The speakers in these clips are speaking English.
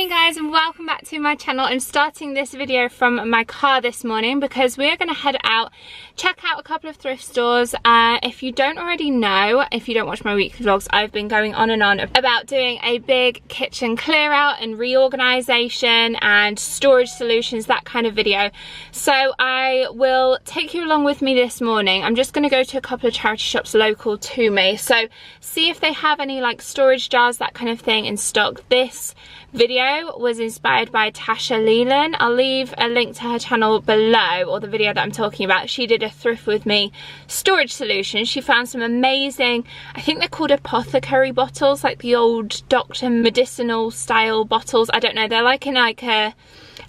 morning guys, and welcome back to my channel. I'm starting this video from my car this morning because we're going to head out, check out a couple of thrift stores. If you don't already know, if you don't watch my weekly vlogs, I've been going on and on about doing a big kitchen clear out and reorganization and storage solutions, that kind of video. So I will take you along with me this morning. I'm just going to go to a couple of charity shops local to me, so see if they have any like storage jars, that kind of thing in stock. This video was inspired by Tasha Leland. I'll leave a link to her channel below, or the video that I'm talking about. She did a thrift with me storage solution. She found some amazing, I think they're called apothecary bottles, like the old doctor medicinal style bottles. I don't know, they're like in like a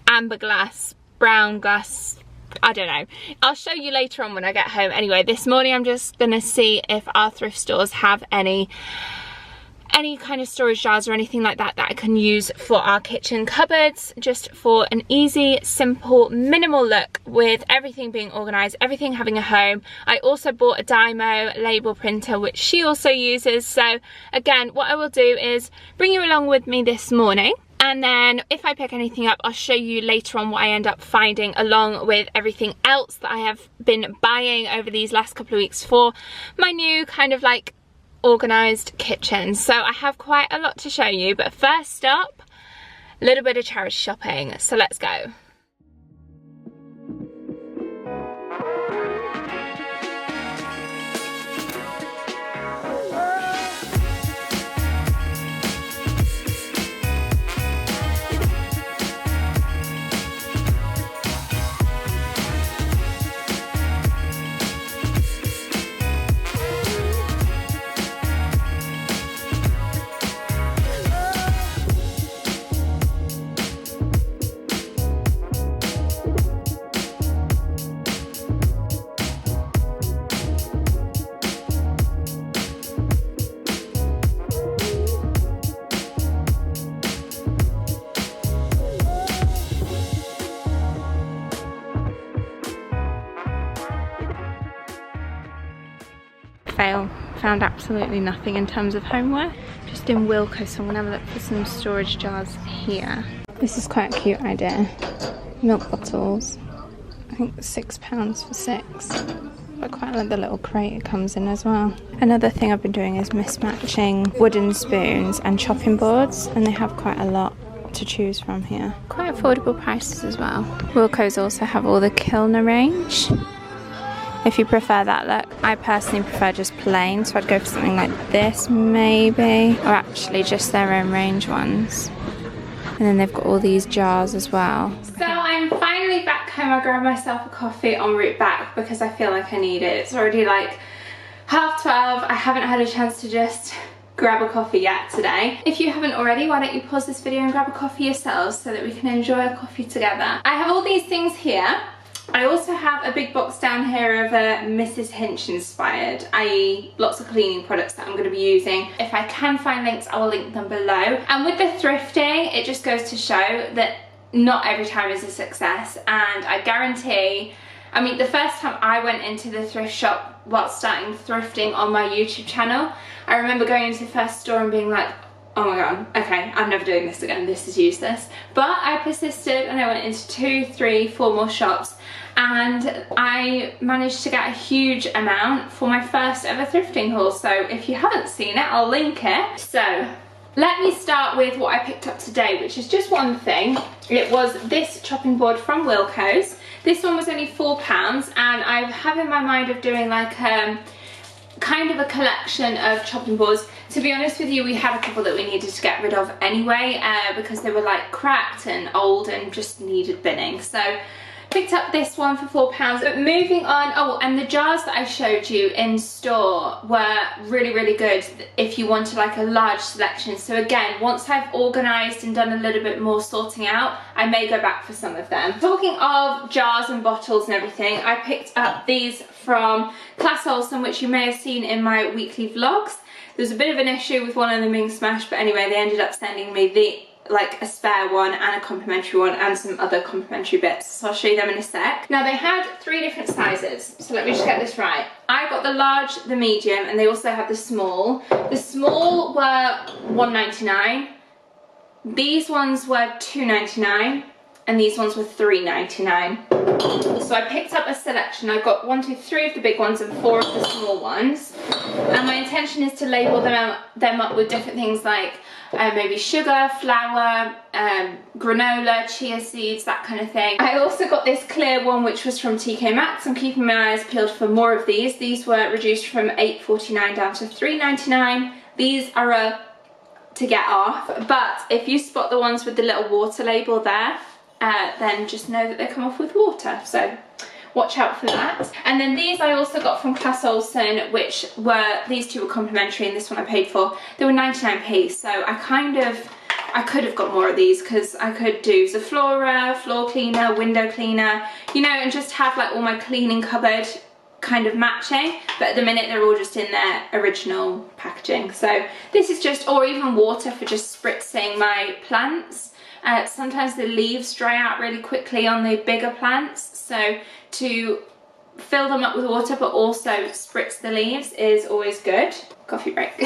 amber glass, brown glass, I don't know. I'll show you later on when I get home. Anyway, this morning I'm just gonna see if our thrift stores have any kind of storage jars or anything like that that I can use for our kitchen cupboards, just for an easy, simple, minimal look with everything being organised, everything having a home. I also bought a Dymo label printer, which she also uses. So again, what I will do is bring you along with me this morning, and then if I pick anything up, I'll show you later on what I end up finding, along with everything else that I have been buying over these last couple of weeks for my new kind of like organised kitchen. So I have quite a lot to show you, but first up, a little bit of charity shopping. So let's go. Fail. Found absolutely nothing in terms of homeware. Just in Wilko, so I'm gonna have a look for some storage jars here. This is quite a cute idea. Milk bottles. I think £6 for 6. But I quite like the little crate it comes in as well. Another thing I've been doing is mismatching wooden spoons and chopping boards, and they have quite a lot to choose from here. Quite affordable prices as well. Wilko's also have all the Kilner range, if you prefer that look. I personally prefer just plain, so I'd go for something like this maybe, or actually just their own range ones. And then they've got all these jars as well. So I'm finally back home. I grabbed myself a coffee en route back because I feel like I need it. It's already like 12:30. I haven't had a chance to just grab a coffee yet today. If you haven't already, why don't you pause this video and grab a coffee yourselves so that we can enjoy a coffee together. I have all these things here. I also have a big box down here of Mrs. Hinch inspired, i.e. lots of cleaning products that I'm going to be using. If I can find links, I will link them below. And with the thrifting, it just goes to show that not every time is a success, and I guarantee, I mean, the first time I went into the thrift shop while starting thrifting on my YouTube channel, I remember going into the first store and being like, oh my god, okay, I'm never doing this again, this is useless. But I persisted and I went into 2, 3, 4 more shops, and I managed to get a huge amount for my first ever thrifting haul. So if you haven't seen it, I'll link it. So let me start with what I picked up today, which is just one thing. It was this chopping board from Wilko's. This one was only £4, and I have in my mind of doing like kind of a collection of chopping boards. To be honest with you, we had a couple that we needed to get rid of anyway, because they were like cracked and old and just needed binning. So picked up this one for £4. But moving on, oh, and the jars that I showed you in store were really good if you wanted like a large selection. So again, once I've organised and done a little bit more sorting out, I may go back for some of them. Talking of jars and bottles and everything, I picked up these from Class Olson, which you may have seen in my weekly vlogs. There was a bit of an issue with one of them being smashed, but anyway, they ended up sending me like a spare one and a complimentary one and some other complimentary bits, so I'll show you them in a sec. Now they had 3 different sizes, so let me just get this right. I got the large, the medium, and they also had the small. The small were $1.99. These ones were £2.99 and these ones were £3.99. So I picked up a selection. I got 1, 2, 3 of the big ones and 4 of the small ones. And my intention is to label them up with different things like maybe sugar, flour, granola, chia seeds, that kind of thing. I also got this clear one which was from TK Maxx. I'm keeping my eyes peeled for more of these. These were reduced from £8.49 down to £3.99. These are to get off, but if you spot the ones with the little water label there, then just know that they come off with water, so watch out for that. And then these I also got from Claes Olsen, which were, these two were complimentary and this one I paid for. They were 99p, so I could have got more of these because I could do Zaflora, floor cleaner, window cleaner, you know, and just have like all my cleaning cupboard kind of matching, but at the minute they're all just in their original packaging. So this is just, or even water for just spritzing my plants. Sometimes the leaves dry out really quickly on the bigger plants, so to fill them up with water but also spritz the leaves is always good. Coffee break.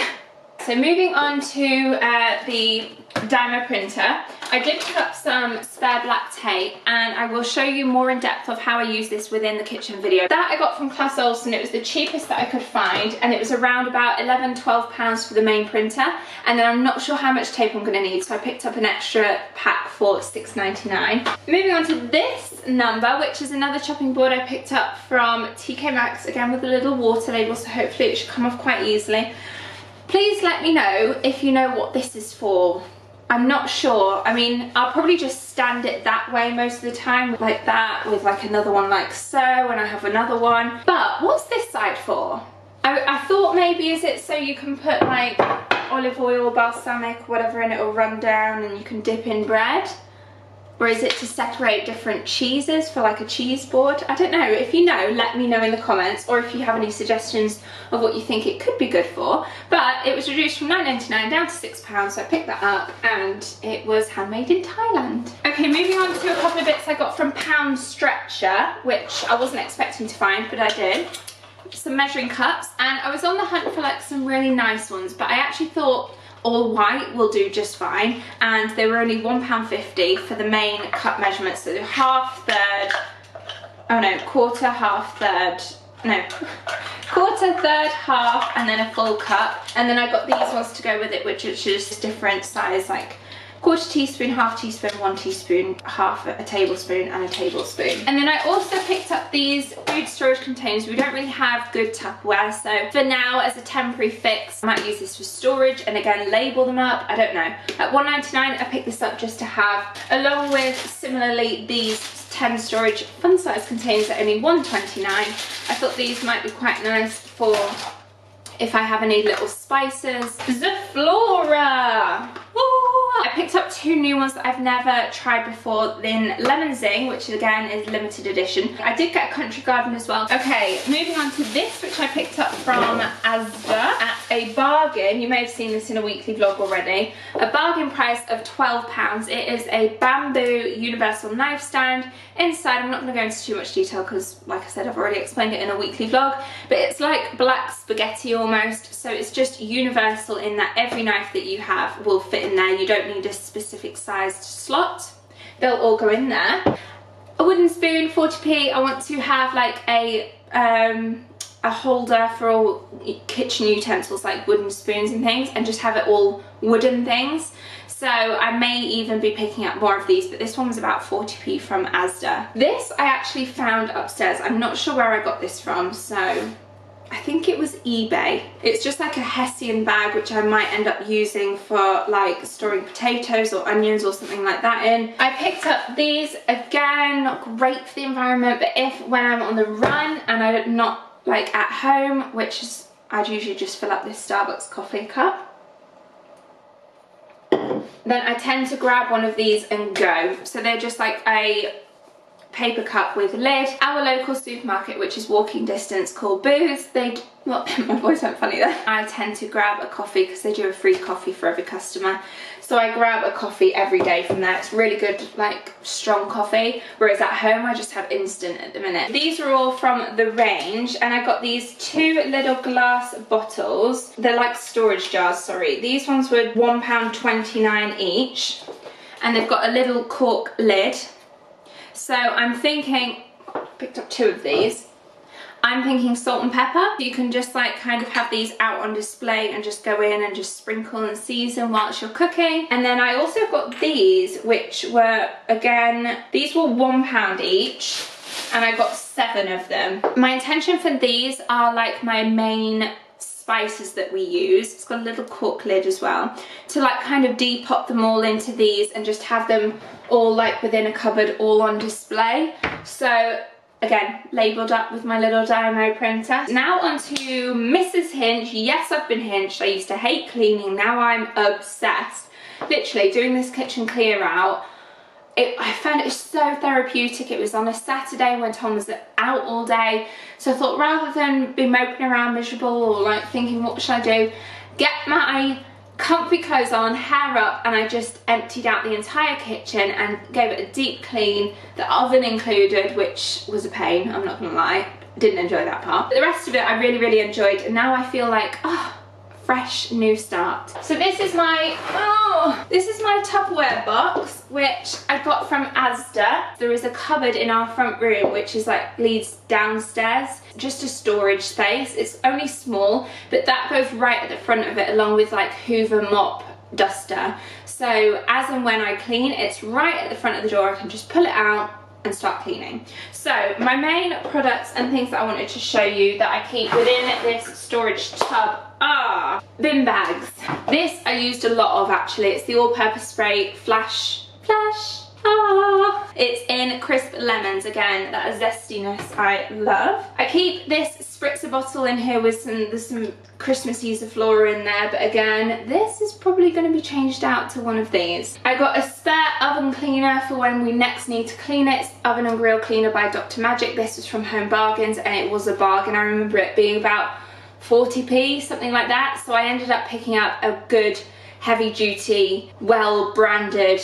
So moving on to the Dymo printer, I did pick up some spare black tape and I will show you more in depth of how I use this within the kitchen video. That I got from Claes Olsen. It was the cheapest that I could find and it was around about £11–12 for the main printer, and then I'm not sure how much tape I'm going to need, so I picked up an extra pack for £6.99. Moving on to this number, which is another chopping board I picked up from TK Maxx, again with a little water label, so hopefully it should come off quite easily. Please let me know if you know what this is for. I'm not sure. I mean, I'll probably just stand it that way most of the time, like that, with like another one like so, and I have another one. But what's this side for? I thought maybe is it so you can put like olive oil, balsamic, whatever in it will run down and you can dip in bread? Or is it to separate different cheeses for like a cheese board? I don't know. If you know, let me know in the comments, or if you have any suggestions of what you think it could be good for. But it was reduced from £9.99 down to £6, so I picked that up and it was handmade in Thailand. Okay, moving on to a couple of bits I got from Pound Stretcher, which I wasn't expecting to find, but I did. Some measuring cups, and I was on the hunt for like some really nice ones, but I actually thought all white will do just fine, and they were only £1.50 for the main cup measurements. So half, third, oh no, quarter, half, third, no, quarter, third, half, and then a full cup. And then I got these ones to go with it, which is just different size, like quarter teaspoon, half teaspoon, 1 teaspoon, half a tablespoon, and a tablespoon. And then I also picked up these food storage containers. We don't really have good Tupperware, so for now, as a temporary fix, I might use this for storage and again label them up. I don't know. At £1.99, I picked this up just to have, along with similarly these 10 storage fun size containers at only £1.29. I thought these might be quite nice for if I have any little spices. Zaflora! Woo! I picked up 2 new ones that I've never tried before in Lemon Zing, which again is limited edition. I did get a Country Garden as well. Okay, moving on to this, which I picked up from Asda at a bargain. You may have seen this in a weekly vlog already. A bargain price of £12. It is a bamboo universal knife stand. Inside, I'm not going to go into too much detail because, like I said, I've already explained it in a weekly vlog, but it's like black spaghetti almost, so it's just universal in that every knife that you have will fit in there. You don't need a specific sized slot. They'll all go in there. A wooden spoon, 40p. I want to have like a holder for all kitchen utensils, like wooden spoons and things, and just have it all wooden things. So I may even be picking up more of these, but this one was about 40p from Asda. This I actually found upstairs. I'm not sure where I got this from, so I think it was eBay. It's just like a Hessian bag, which I might end up using for like storing potatoes or onions or something like that in. I picked up these, again, not great for the environment, but if when I'm on the run and I'm not like at home, which is, I'd usually just fill up this Starbucks coffee cup. Then I tend to grab one of these and go. So they're just like a paper cup with a lid. Our local supermarket, which is walking distance, called Booths, well, my voice went funny there. I tend to grab a coffee because they do a free coffee for every customer. So I grab a coffee every day from there. It's really good, like strong coffee, whereas at home I just have instant at the minute. These are all from the range, and I got these 2 little glass bottles. They're like storage jars, sorry. These ones were £1.29 each. and they've got a little cork lid. So I'm thinking, picked up 2 of these. I'm thinking salt and pepper. You can just like kind of have these out on display and just go in and just sprinkle and season whilst you're cooking. And then I also got these, which were, again, these were £1 each, and I got 7 of them. My intention for these are like my main spices that we use. It's got a little cork lid as well, to like kind of depot them all into these and just have them all like within a cupboard, all on display. So again, labelled up with my little Dymo printer. Now onto Mrs. Hinch. Yes, I've been hinched. I used to hate cleaning. Now I'm obsessed. Literally doing this kitchen clear out, I found it so therapeutic. It was on a Saturday when Tom was out all day. So I thought, rather than be moping around miserable or like thinking, what should I do? Get my comfy clothes on, hair up, and I just emptied out the entire kitchen and gave it a deep clean, the oven included, which was a pain, I'm not gonna lie. Didn't enjoy that part. But the rest of it I really, really enjoyed, and now I feel like, oh, fresh new start. So this is my Tupperware box, which I got from Asda. There is a cupboard in our front room which is like leads downstairs, just a storage space. It's only small, but that goes right at the front of it, along with like Hoover, mop, duster. So as and when I clean, it's right at the front of the door. I can just pull it out and start cleaning. So my main products and things that I wanted to show you that I keep within this storage tub are bin bags. This I used a lot of actually. It's the all-purpose spray flash. It's in crisp lemons, again, that zestiness I love. I keep this spritzer bottle in here with there's some Christmassy Zoflora in there, but again, this is probably going to be changed out to one of these. I got a spare oven cleaner for when we next need to clean it. It's Oven and Grill Cleaner by Dr. Magic. This was from Home Bargains and it was a bargain. I remember it being about 40p, something like that. So I ended up picking up a good heavy duty, well branded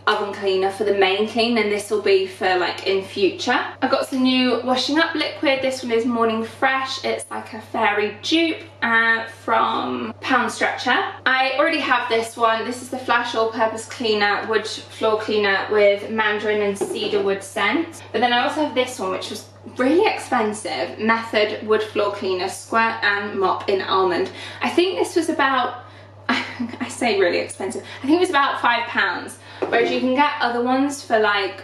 oven cleaner for the main clean, and this will be for like in future. I got some new washing up liquid. This one is Morning Fresh. It's like a fairy dupe from Pound Stretcher. I already have this one. This is the Flash all-purpose cleaner, wood floor cleaner with mandarin and cedarwood scent. But then I also have this one, which was really expensive, Method wood floor cleaner, square and mop in almond. I think this was about, I say really expensive, I think it was about £5. Whereas you can get other ones for like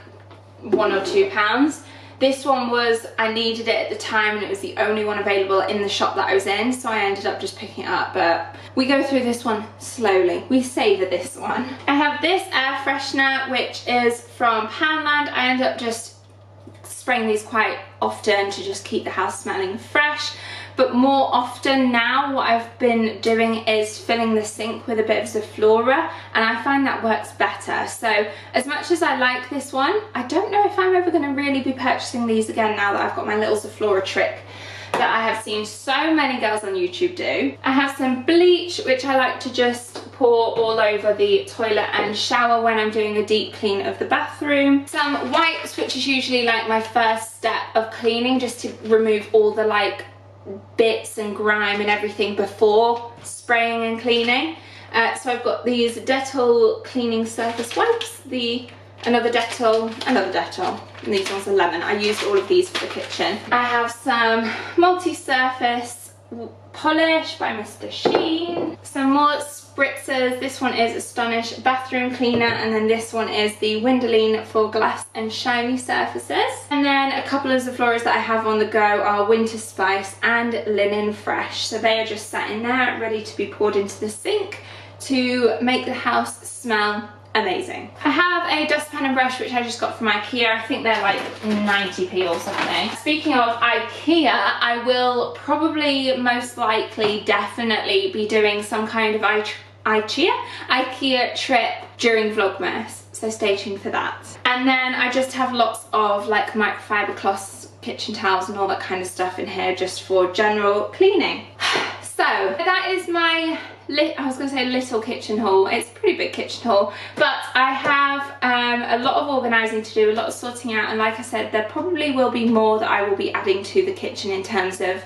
£1 or £2. This one was, I needed it at the time and it was the only one available in the shop that I was in, so I ended up just picking it up. But we go through this one slowly. We savour this one. I have this air freshener, which is from Poundland. I end up just spraying these quite often to just keep the house smelling fresh. But more often now, what I've been doing is filling the sink with a bit of Zoflora, and I find that works better. So as much as I like this one, I don't know if I'm ever going to really be purchasing these again now that I've got my little Zoflora trick that I have seen so many girls on YouTube do. I have some bleach, which I like to just pour all over the toilet and shower when I'm doing a deep clean of the bathroom. Some wipes, which is usually like my first step of cleaning, just to remove all the like bits and grime and everything before spraying and cleaning. So I've got these Dettol cleaning surface wipes, another Dettol, and these ones are lemon. I used all of these for the kitchen. I have some multi-surface polish by Mr. Sheen, some more spritzers. This one is Astonish bathroom cleaner, and then this one is the Windoline for glass and shiny surfaces. And then a couple of the Zofloras that I have on the go are Winter Spice and Linen Fresh. So they are just sat in there ready to be poured into the sink to make the house smell amazing. I have a dustpan and brush which I just got from IKEA. I think they're like 90p or something. Speaking of IKEA, I will probably most likely definitely be doing some kind of IKEA trip during Vlogmas, so stay tuned for that. And then I just have lots of like microfiber cloths, kitchen towels and all that kind of stuff in here just for general cleaning. So that is my I was going to say little kitchen haul. It's a pretty big kitchen haul, but I have a lot of organising to do, a lot of sorting out, and like I said, there probably will be more that I will be adding to the kitchen in terms of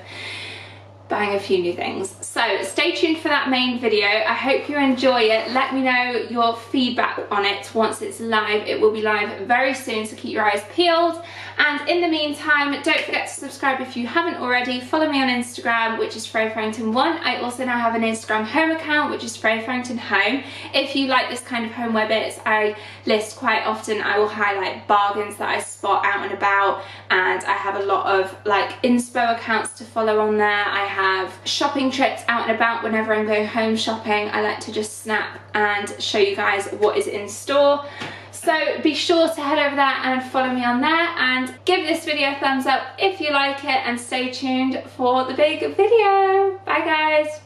buying a few new things. So stay tuned for that main video. I hope you enjoy it. Let me know your feedback on it once it's live. It will be live very soon, so keep your eyes peeled. And in the meantime, don't forget to subscribe if you haven't already. Follow me on Instagram, which is FreyaFarrington1. I also now have an Instagram home account, which is FreyaFarringtonHome. If you like this kind of homeware bits I list quite often, I will highlight bargains that I spot out and about, and I have a lot of like INSPO accounts to follow on there. I have shopping trips out and about whenever I'm going home shopping. I like to just snap and show you guys what is in store. So be sure to head over there and follow me on there, and give this video a thumbs up if you like it, and stay tuned for the big video. Bye guys.